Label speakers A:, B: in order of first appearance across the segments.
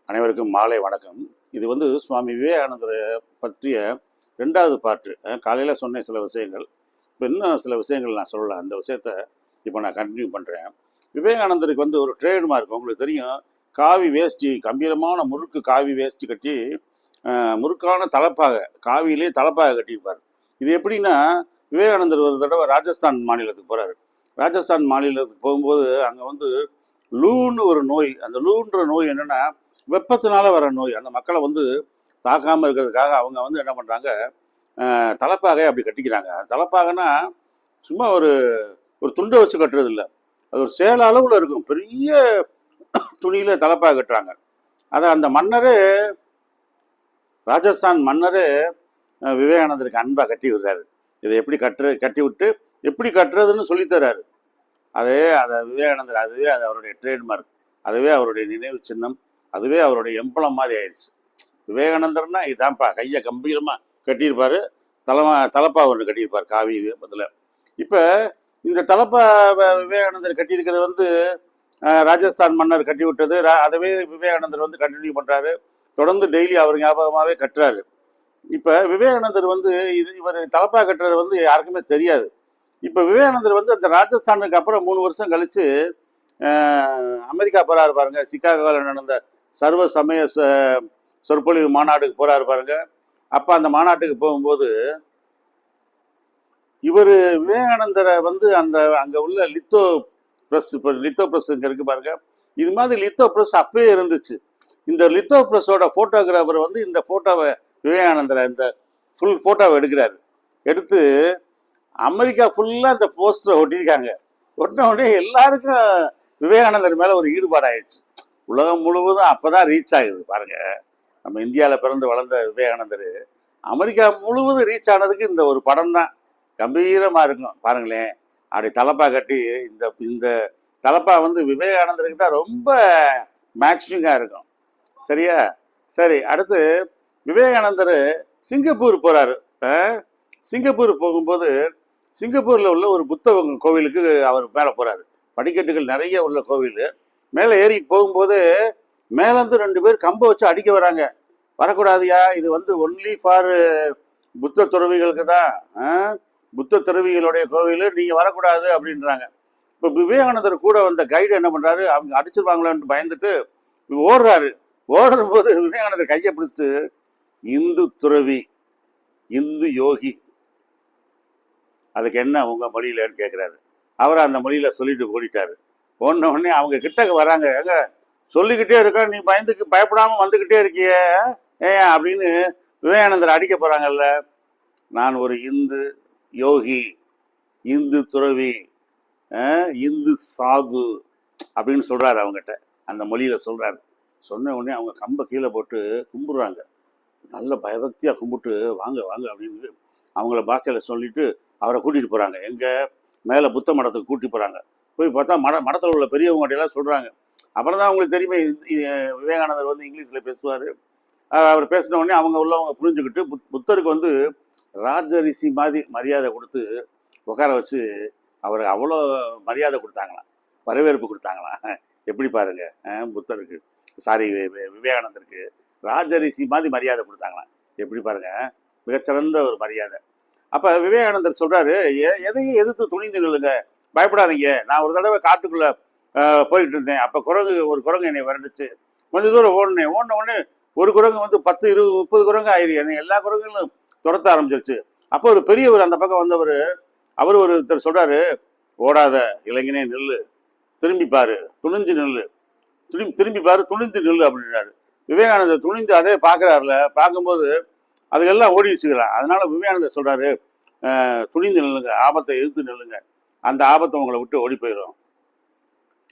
A: அனைவருக்கும் மாலை வணக்கம். இது சுவாமி விவேகானந்தரை பற்றிய 2வது பார்ட்டு. காலையில் சொன்ன சில விஷயங்கள், இப்போ இன்னும் சில விஷயங்கள் நான் சொல்லலாம். அந்த விஷயத்த இப்போ நான் கண்டினியூ பண்ணுறேன். விவேகானந்தருக்கு ஒரு ட்ரேட்மார்க் உங்களுக்கு தெரியும். காவி வேஷ்டி, கம்பீரமான முறுக்கு காவி வேஷ்டி கட்டி, முறுக்கான தலப்பாக, காவியிலே தலப்பாக கட்டியிருப்பார். இது எப்படின்னா, விவேகானந்தர் ஒரு தடவை ராஜஸ்தான் மாநிலத்துக்கு போகிறாரு. ராஜஸ்தான் மாநிலத்துக்கு போகும்போது அங்கே லூன்னு ஒரு நோய். அந்த லூன்ற நோய் என்னென்னா, வெப்பத்தினால வர நோய். அந்த மக்களை தாக்காமல் இருக்கிறதுக்காக அவங்க என்ன பண்ணுறாங்க, தலப்பாகை அப்படி கட்டிக்கிறாங்க. தலப்பாகனா சும்மா ஒரு ஒரு துண்டை வச்சு கட்டுறது இல்லை, அது ஒரு சேல அளவில் இருக்கும். பெரிய துணியில் தலப்பாக கட்டுறாங்க. அதை அந்த மன்னரே, ராஜஸ்தான் மன்னரே விவேகானந்தருக்கு அன்பாக கட்டி விடுறாரு. இதை எப்படி கட்டி விட்டு எப்படி கட்டுறதுன்னு சொல்லித்தராரு. அதை விவேகானந்தர், அதுவே அது அவருடைய ட்ரேட்மார்க், அதுவே அவருடைய நினைவு சின்னம், அதுவே அவருடைய எம்பளம் மாதிரி ஆயிடுச்சு. விவேகானந்தர்னா இதான்ப்பா, கையை கம்பீரமாக கட்டியிருப்பார், தலப்பா ஒன்று கட்டியிருப்பார் காவி பதில். இப்போ இந்த தலப்பா விவேகானந்தர் கட்டியிருக்கிறது ராஜஸ்தான் மன்னர் கட்டி விட்டது. அதவே விவேகானந்தர் கண்டினியூ பண்ணுறாரு. தொடர்ந்து டெய்லி அவர் ஞாபகமாகவே கட்டுறாரு. இப்போ விவேகானந்தர் இவர் தலப்பா கட்டுறது யாருக்குமே தெரியாது. இப்போ விவேகானந்தர் அந்த ராஜஸ்தானுக்கு அப்புறம் 3 வருஷம் கழித்து அமெரிக்கா போகிறாரு பாருங்க. சிகாகோவில் நடந்த சர்வ சமய சொற்பொழிவு மாநாட்டுக்கு போகிறாரு பாருங்க. அப்போ அந்த மாநாட்டுக்கு போகும்போது இவர் விவேகானந்தரை அந்த அங்கே உள்ள லித்தோ ப்ரெஸ், இப்போ லித்தோ ப்ரெஸ் இங்கே இருக்கு பாருங்க. இது மாதிரி லித்தோ ப்ரெஸ் அப்பயே இருந்துச்சு. இந்த லித்தோ ப்ரெஸ்ஸோட ஃபோட்டோகிராஃபர் இந்த ஃபோட்டோவை, விவேகானந்தரை இந்த ஃபுல் ஃபோட்டோவை எடுக்கிறாரு. எடுத்து அமெரிக்கா ஃபுல்லாக இந்த போஸ்டரை ஒட்டியிருக்காங்க. ஒட்டின உடனே எல்லாருக்கும் விவேகானந்தர் மேலே ஒரு ஈடுபாடு ஆயிடுச்சு. உலகம் முழுவதும் அப்போ தான் ரீச் ஆகுது பாருங்க. நம்ம இந்தியாவில் பிறந்து வளர்ந்த விவேகானந்தர் அமெரிக்கா முழுவதும் ரீச் ஆனதுக்கு இந்த ஒரு படம் தான் கம்பீரமாக இருக்கும் பாருங்களேன். அப்படி தலப்பா கட்டி, இந்த தலப்பா விவேகானந்தருக்கு தான் ரொம்ப மேட்சிங்காக இருக்கும். சரியா? சரி, அடுத்து விவேகானந்தர் சிங்கப்பூர் போகிறாரு. சிங்கப்பூர் போகும்போது சிங்கப்பூரில் உள்ள ஒரு புத்த கோவிலுக்கு அவர் மேலே போகிறாரு. படிக்கட்டுகள் நிறைய உள்ள கோவில். மேலே ஏறி போகும்போது மேலேருந்து 2 பேர் கம்பை வச்சு அடிக்க வராங்க. வரக்கூடாதியா, இது ஒன்லி ஃபார் புத்த துறவிகளுக்கு தான், புத்த துறவிகளுடைய கோவில், நீங்கள் வரக்கூடாது அப்படின்றாங்க. இப்போ விவேகானந்தர் கூட வந்த கைடு என்ன பண்ணுறாரு, அவங்க அடிச்சிருவாங்களான்னு பயந்துட்டு ஓடுறாரு. ஓடுற போது விவேகானந்தர் கையை பிடிச்சிட்டு, இந்து துறவி, இந்து யோகி, அதுக்கு என்ன உங்கள் மொழியிலன்னு கேட்குறாரு. அவரை அந்த மொழியில் சொல்லிட்டு ஓடிட்டாரு. உடனே அவங்க கிட்டக்கு வராங்க. எங்க சொல்லிக்கிட்டே இருக்கா, நீ பயப்படாமல் வந்துக்கிட்டே இருக்கிய அப்படின்னு விவேகானந்தர் அடிக்க போகிறாங்கல்ல. நான் ஒரு இந்து யோகி, இந்து துறவி, இந்து சாது அப்படின்னு சொல்கிறாரு அவங்ககிட்ட, அந்த மொழியில் சொல்கிறாரு. சொன்ன உடனே அவங்க கம்பை கீழே போட்டு கும்பிடுறாங்க. நல்ல பயபக்தியாக கும்பிட்டு வாங்க வாங்க அப்படின்னு அவங்கள பாஷையில் சொல்லிட்டு அவரை கூட்டிகிட்டு போகிறாங்க. எங்கே மேலே புத்த மடத்துக்கு கூட்டி போகிறாங்க. போய் பார்த்தா மடத்தில் உள்ள பெரியவங்ககிட்டலாம் சொல்கிறாங்க. அப்புறம் தான் அவங்களுக்கு தெரியுமே, விவேகானந்தர் இங்கிலீஷில் பேசுவார். அவர் பேசின உடனே அவங்க உள்ளவங்க புரிஞ்சுக்கிட்டு புத்தருக்கு ராஜரிஷி மாதிரி மரியாதை கொடுத்து உட்கார வச்சு அவருக்கு அவ்வளோ மரியாதை கொடுத்தாங்களாம், வரவேற்பு கொடுத்தாங்களாம். எப்படி பாருங்க, புத்தருக்கு, சாரி விவேகானந்தருக்கு ராஜரிஷி மாதிரி மரியாதை கொடுத்தாங்களாம். எப்படி பாருங்க, மிகச்சிறந்த ஒரு மரியாதை. அப்போ விவேகானந்தர் சொல்கிறாரு, எதையும் எதிர்த்து துணிந்து நில்லுங்க, பயப்படாதீங்க. நான் ஒரு தடவை காட்டுக்குள்ளே போயிட்டு இருந்தேன். அப்போ ஒரு குரங்கு என்னை விரண்டுச்சு. கொஞ்சம் தூரம் ஓடினேன். ஓடின உடனே ஒரு குரங்கு 10, 20, 30 குரங்கு ஆயிரு. என்னை எல்லா குரங்குகளும் துரத்த ஆரம்பிச்சிருச்சு. அப்போ ஒரு பெரியவர் அந்த பக்கம் வந்தவர், அவர் ஒருத்தர் சொல்கிறாரு, ஓடாத இளைஞனே நில்லு, திரும்பி பாரு, துணிஞ்சு நில்லு, திரும்பி பாரு, துணிந்து நில்லு அப்படின்றாரு. விவேகானந்தர் துணிந்து அதே பார்க்குறாருல, பார்க்கும்போது அதுக்கெல்லாம் ஓடி வச்சுக்கலாம். அதனால விவேகானந்தர் சொல்கிறாரு, துணிந்து நில்லுங்க, ஆபத்தை எதிர்த்து நில்லுங்க, அந்த ஆபத்தை உங்களை விட்டு ஓடி போயிடும்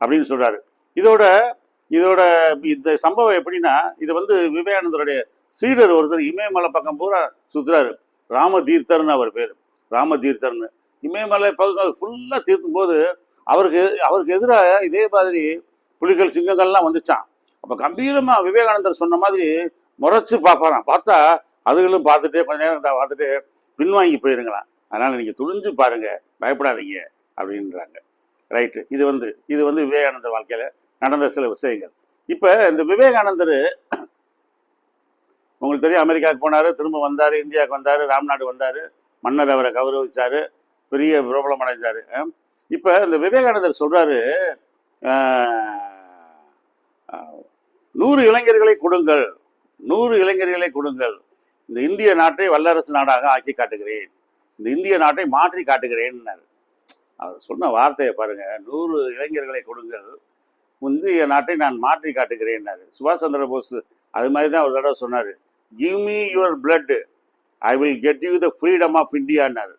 A: அப்படின்னு சொல்கிறாரு. இதோட இந்த சம்பவம் எப்படின்னா, இது விவேகானந்தருடைய சீடர் ஒருத்தர் இமயமலை பக்கம் பூரா சுற்றுறாரு. ராமதீர்த்தர்னு அவர் பேர், ராமதீர்த்தர்னு. இமயமலை பக்கம் ஃபுல்லாக தீர்த்தும் போது அவருக்கு எதிராக இதே மாதிரி புலிகள், சிங்கங்கள்லாம் வந்துச்சான். அப்போ கம்பீரமாக விவேகானந்தர் சொன்ன மாதிரி முறைச்சு பார்ப்பாராம். பார்த்தா அதுகளும் பார்த்துட்டு கொஞ்ச நேரம் பார்த்துட்டு பின்வாங்கி போயிருங்களாம். அதனால் நீங்கள் துணிஞ்சு பாருங்கள், பயப்படாதீங்க அப்படின்றாங்க. ரைட்டு. இது விவேகானந்தர் வாழ்க்கையில் நடந்த சில விஷயங்கள். இப்ப இந்த விவேகானந்தர் உங்களுக்கு தெரியும், அமெரிக்காவுக்கு போனாரு, திரும்ப வந்தாரு, இந்தியாவுக்கு வந்தாரு, ராம்நாடு வந்தாரு, மன்னர் அவரை கௌரவிச்சாரு, பெரிய பிரபலம் அடைஞ்சாரு. இப்ப இந்த விவேகானந்தர் சொல்றாரு, 100 இளைஞர்களை கொடுங்கள், 100 இளைஞர்களை கொடுங்கள், இந்த இந்திய நாட்டை வல்லரசு நாடாக ஆக்கி காட்டுகிறேன், இந்த இந்திய நாட்டை மாற்றி காட்டுகிறேன். அவர் சொன்ன வார்த்தையை பாருங்க, 100 இளைஞர்களை கொடுங்கள், இந்திய நாட்டை நான் மாற்றி காட்டுகிறேன். சுபாஷ் சந்திர போஸ் அது மாதிரி தான் ஒரு தடவை சொன்னார், give me your blood, I will get you the freedom of இந்தியான்னாரு.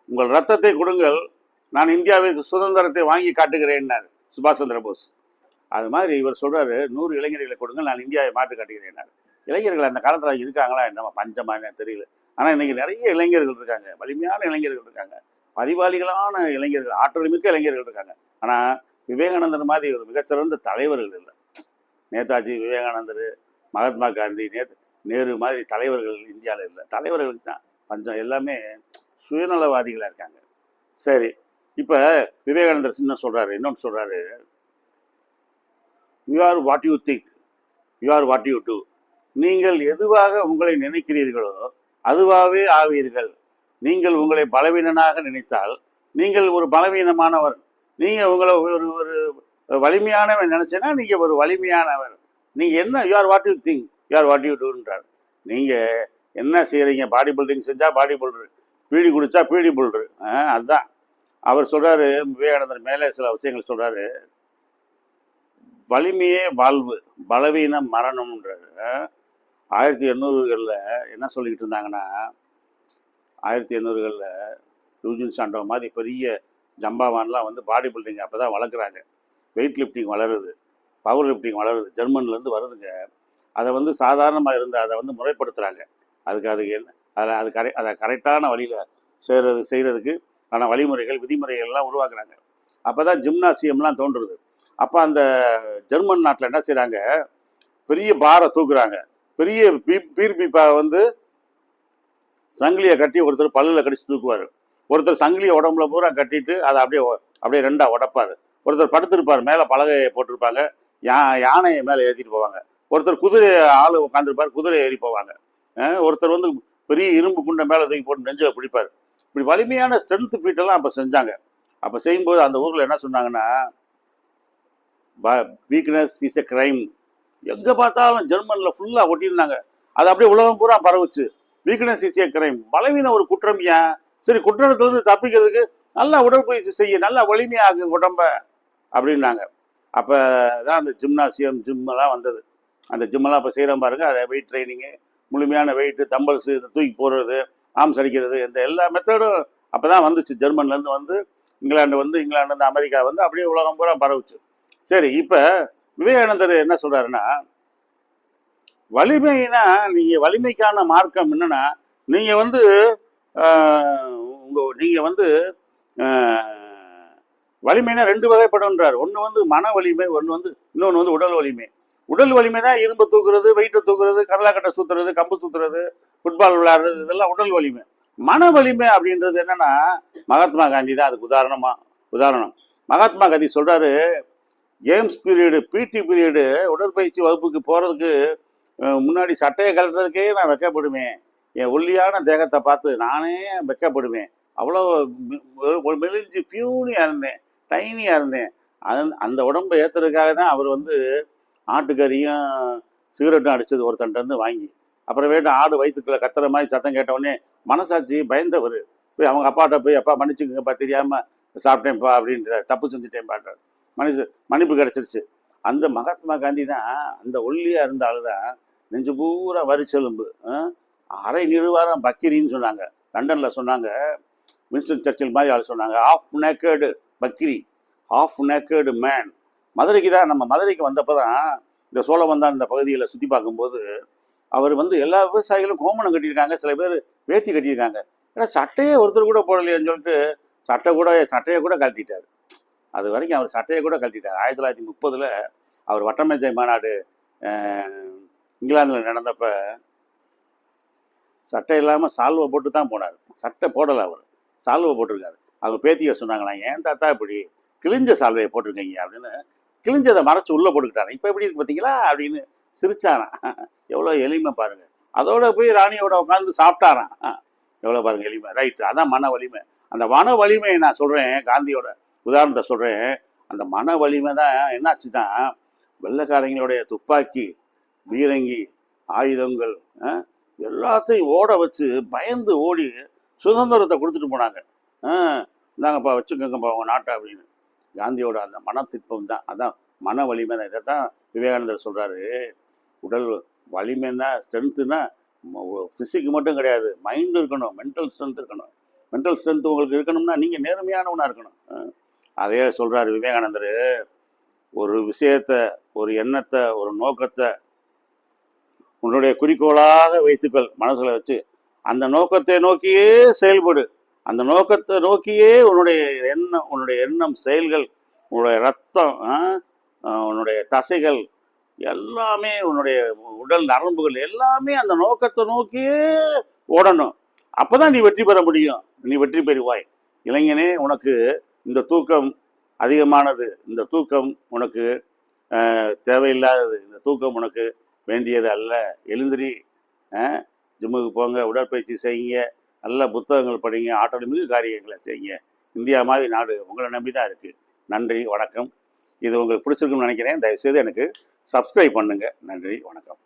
A: உங்கள் ரத்தத்தை கொடுங்கள், நான் இந்தியாவுக்கு சுதந்திரத்தை வாங்கி காட்டுகிறேன்னாரு சுபாஷ் சந்திர போஸ். அது மாதிரி இவர் சொல்றாரு, 100 இளைஞர்களை கொடுங்கள், நான் இந்தியாவை மாற்றி காட்டுகிறேன்னாரு. இளைஞர்கள் அந்த காலத்தில் இருக்காங்களா என்னமா பஞ்சமா என்ன தெரியல. ஆனால் இன்னைக்கு நிறைய இளைஞர்கள் இருக்காங்க, வலிமையான இளைஞர்கள் இருக்காங்க, அறிவாளிகளான இளைஞர்கள், ஆற்றல் மிக்க இளைஞர்கள் இருக்காங்க. ஆனால் விவேகானந்தர் மாதிரி ஒரு மிகச்சிறந்த தலைவர்கள் இல்லை. நேதாஜி, விவேகானந்தர், மகாத்மா காந்தி, நேரு மாதிரி தலைவர்கள் இந்தியாவில் இல்லை. தலைவர்களுக்கு தான் பஞ்சம், எல்லாமே சுயநலவாதிகளாக இருக்காங்க. சரி, இப்போ விவேகானந்தர் இன்னொன்று சொல்றாரு, you are what you think, you are what you do. நீங்கள் எதுவாக உங்களை நினைக்கிறீர்களோ அதுவாகவே ஆவீர்கள். நீங்கள் உங்களை பலவீனனாக நினைத்தால் நீங்கள் ஒரு பலவீனமானவர், நீங்கள் உங்களை ஒரு ஒரு வலிமையானவன் நினைச்சேன்னா நீங்கள் ஒரு வலிமையானவர். நீங்கள் என்ன, you are what you think, you are what you டூன்றார். நீங்கள் என்ன செய்கிறீங்க, பாடி பில்டிங் செஞ்சால் பாடி பில்டரு, பீடி குடித்தா பீடி பில்டரு. அதுதான் அவர் சொல்கிறாரு. விவேகானந்தர் மேலே சில விஷயங்கள் சொல்கிறாரு, வலிமையே வாழ்வு, பலவீனம் மரணம்ன்றாரு. 1800களில் என்ன சொல்லிக்கிட்டு இருந்தாங்கன்னா, 1800களில் யூஜின் சாண்டோ மாதிரி பெரிய ஜம்பாவான்லாம் வந்து பாடி பில்டிங் அப்போ தான் வளர்க்குறாங்க. வெயிட் லிஃப்டிங் வளருது, பவர் லிஃப்டிங் வளருது, ஜெர்மன்லேருந்து வருதுங்க. அதை வந்து சாதாரணமாக இருந்து அதை வந்து முறைப்படுத்துகிறாங்க. அதுக்கு என்ன அதை கரெக்டான வழியில் செய்கிறதுக்கு ஆன வழிமுறைகள், விதிமுறைகள்லாம் உருவாக்குறாங்க. அப்போ தான் ஜிம்னாசியம்லாம் தோன்றுறது. அப்போ அந்த ஜெர்மன் நாட்டில் என்ன செய்கிறாங்க, பெரிய பாரை தூக்குறாங்க. பெரிய பீர்பீப்பா வந்து சங்கிலியை கட்டி ஒருத்தர் பல்லில் கடிச்சு தூக்குவார், ஒருத்தர் சங்கிலியை உடம்புல பூரா கட்டிட்டு அதை அப்படியே ரெண்டாக உடைப்பார், ஒருத்தர் படுத்திருப்பார், மேலே பலகையை போட்டிருப்பாங்க, யானையை மேலே ஏற்றிட்டு போவாங்க, ஒருத்தர் குதிரை ஆள் உட்காந்துருப்பார், குதிரை ஏறி போவாங்க, ஒருத்தர் வந்து பெரிய இரும்பு குண்டை மேலே தூக்கி போட்டு நெஞ்சில் பிடிப்பார். இப்படி வலிமையான ஸ்ட்ரென்த் ஃபீட்டெல்லாம் அப்போ செஞ்சாங்க. அப்போ செய்யும்போது அந்த ஊரில் என்ன சொன்னாங்கன்னா, வீக்னஸ் இஸ் எ கிரைம். எங்கே பார்த்தாலும் ஜெர்மனில் ஃபுல்லாக ஒட்டியிருந்தாங்க. அது அப்படியே உலகம் பூரா பரவுச்சு. வீக்னஸ் இஸ் எ கிரைம், பலவீனம் ஒரு குற்றம். ஏன் சரி, குற்றத்திலிருந்து தப்பிக்கிறதுக்கு நல்லா உடற்பயிற்சி செய்ய, நல்லா வலிமையாக உடம்ப அப்படின்னாங்க. அப்போ தான் அந்த ஜிம்னாசியம், ஜிம்மெல்லாம் வந்தது. அந்த ஜிம்மெல்லாம் இப்போ செய்கிறோம் பாருங்க, அதை வெயிட் ட்ரைனிங்கு, முழுமையான வெயிட்டு, தம்பல்ஸு, தூக்கி போடுறது, ஆம்ஸ் அடிக்கிறது, இந்த எல்லா மெத்தடும் அப்போ தான் வந்துச்சு. ஜெர்மன்லேருந்து வந்து இங்கிலாந்து அமெரிக்கா வந்து அப்படியே உலகம் பூரா பரவுச்சு. சரி, இப்போ விவேகானந்தர் என்ன சொல்கிறாருன்னா, வலிமைனா நீங்கள் வலிமைக்கான மார்க்கம் என்னன்னா, நீங்கள் வந்து நீங்கள் வந்து வலிமைனா 2 வகைப்படுன்றார். ஒன்று வந்து மன வலிமை, இன்னொன்று வந்து உடல் வலிமை. உடல் வலிமை தான் இரும்பு தூக்குறது, வெயிட்டை தூக்குறது, கரலாக்கட்டை சுற்றுறது, கம்பு சுற்றுறது, ஃபுட்பால் விளையாடுறது, இதெல்லாம் உடல் வலிமை. மன வலிமை அப்படின்றது என்னன்னா, மகாத்மா காந்தி தான் அதுக்கு உதாரணம். மகாத்மா காந்தி சொல்றாரு, கேம்ஸ் பீரியடு, பிடி பீரியடு, உடற்பயிற்சி வகுப்புக்கு போகிறதுக்கு முன்னாடி சட்டையை கலட்டுறதுக்கே நான் வெக்கப்படுவேன். என் ஒல்லியான தேகத்தை பார்த்து நானே வெக்கப்படுவேன். அவ்வளோ மெலிஞ்சு பியூனியாக இருந்தேன், டைனியாக இருந்தேன். அந்த உடம்பை ஏற்றுறதுக்காக தான் அவர் வந்து ஆட்டுக்கறியும் சிகரெட்டும் அடித்தது ஒருத்தன்ட்டு வாங்கி. அப்புறமேட்டு ஆடு வயிற்றுக்குள்ள கத்துற மாதிரி சத்தம் கேட்டவுடனே மனசாட்சி பயந்தவர் போய் அவங்க அப்பாட்ட போய், அப்பா மன்னிச்சுங்கப்பா, தெரியாமல் சாப்பிட்டேன்ப்பா அப்படின்ற, தப்பு செஞ்சுட்டேன் பாட்டார். மன்னிப்பு கிடச்சிருச்சு. அந்த மகாத்மா காந்தி தான் அந்த ஒல்லியாக இருந்த ஆள் தான் நெஞ்சு பூரா வரிச்செலும்பு, அரை நிறுவாரம் பக்கிரின்னு சொன்னாங்க. லண்டனில் சொன்னாங்க, வின்ஸ்டன் சர்ச்சில் மாதிரி ஆள் சொன்னாங்க, ஆஃப் நேக்கடு பக்கிரி, ஆஃப் நேக்கடு மேன். நம்ம மதுரைக்கு வந்தப்போ தான் இந்த சோழவந்தான் இந்த பகுதியில் சுற்றி பார்க்கும்போது அவர் வந்து எல்லா விவசாயிகளும் கோமணம் கட்டியிருக்காங்க, சில பேர் வேட்டி கட்டியிருக்காங்க. ஏன்னா சட்டையே ஒருத்தர் கூட போடலையேன்னு சொல்லிட்டு சட்டையை கூட கழட்டிட்டார். அது வரைக்கும் அவர் சட்டையை கூட கழட்டிட்டார். 1930 அவர் வட்டமேஜை மாநாடு இங்கிலாந்தில் நடந்தப்ப சட்டை இல்லாமல் சால்வை போட்டு தான் போனார். சட்டை போடலை, அவர் சால்வை போட்டிருக்காரு. அவங்க பேத்தியை சொன்னாங்களாம், ஏன் தாத்தா இப்படி கிழிஞ்ச சால்வையை போட்டிருக்கீங்க அப்படின்னு. கிழிஞ்சதை மறைச்சு உள்ளே போட்டுக்கிட்டாரான். இப்போ எப்படி இருக்கு பார்த்தீங்களா அப்படின்னு சிரிச்சாரான். எவ்வளோ எளிமை பாருங்க. அதோட போய் ராணியோட உட்காந்து சாப்பிட்டாரான். எவ்வளோ பாருங்க எளிமை. ரைட்டு, அதான் மன வலிமை. அந்த மன வலிமையை நான் சொல்கிறேன், காந்தியோட உதாரணத்தை சொல்கிறேன். அந்த மன வலிமை தான் என்னாச்சுன்னா, வெள்ளைக்காரங்களுடைய துப்பாக்கி, பீரங்கி, ஆயுதங்கள் எல்லாத்தையும் ஓட வச்சு பயந்து ஓடி சுதந்திரத்தை கொடுத்துட்டு போனாங்க. இந்தாங்கப்பா வச்சுக்கோங்கப்பா உங்கள் நாட்டை அப்படின்னு. காந்தியோட அந்த மனத்திற்பம் தான், அதான் மன வலிமை தான். இதை தான் விவேகானந்தர் சொல்கிறாரு, உடல் வலிமைன்னா ஸ்ட்ரென்த்துன்னா ஃபிசிக்கு மட்டும் கிடையாது, மைண்டு இருக்கணும், மென்டல் ஸ்ட்ரென்த் இருக்கணும். மென்டல் ஸ்ட்ரென்த் உங்களுக்கு இருக்கணும்னா நீங்கள் நேர்மையானவனாக இருக்கணும். அதே சொல்கிறாரு விவேகானந்தர், ஒரு விஷயத்தை, ஒரு எண்ணத்தை, ஒரு நோக்கத்தை உன்னுடைய குறிக்கோளாக வைத்துக்கள் மனசில் வச்சு, அந்த நோக்கத்தை நோக்கியே செயல்படு. அந்த நோக்கத்தை நோக்கியே உன்னுடைய எண்ணம், செயல்கள், உன்னுடைய ரத்தம், உன்னுடைய தசைகள் எல்லாமே, உன்னுடைய உடல் நரம்புகள் எல்லாமே அந்த நோக்கத்தை நோக்கியே ஓடணும். அப்போதான் நீ வெற்றி பெற முடியும், நீ வெற்றி பெறுவாய். இளைஞனே, உனக்கு இந்த தூக்கம் அதிகமானது, இந்த தூக்கம் உனக்கு தேவையில்லாதது, இந்த தூக்கம் உனக்கு வேண்டியது அல்ல. எழுந்திரி, ஜிம்முக்கு போங்க, உடற்பயிற்சி செய்யுங்க, நல்ல புத்தகங்கள் படிங்க, ஆற்றல் மிகு காரியங்களை செய்யுங்க. இந்தியா மாதிரி நாடு உங்களை நம்பி தான் இருக்குது. நன்றி, வணக்கம். இது உங்களுக்கு பிடிச்சிருக்குன்னு நினைக்கிறேன். தயவுசெய்து எனக்கு சப்ஸ்கிரைப் பண்ணுங்கள். நன்றி, வணக்கம்.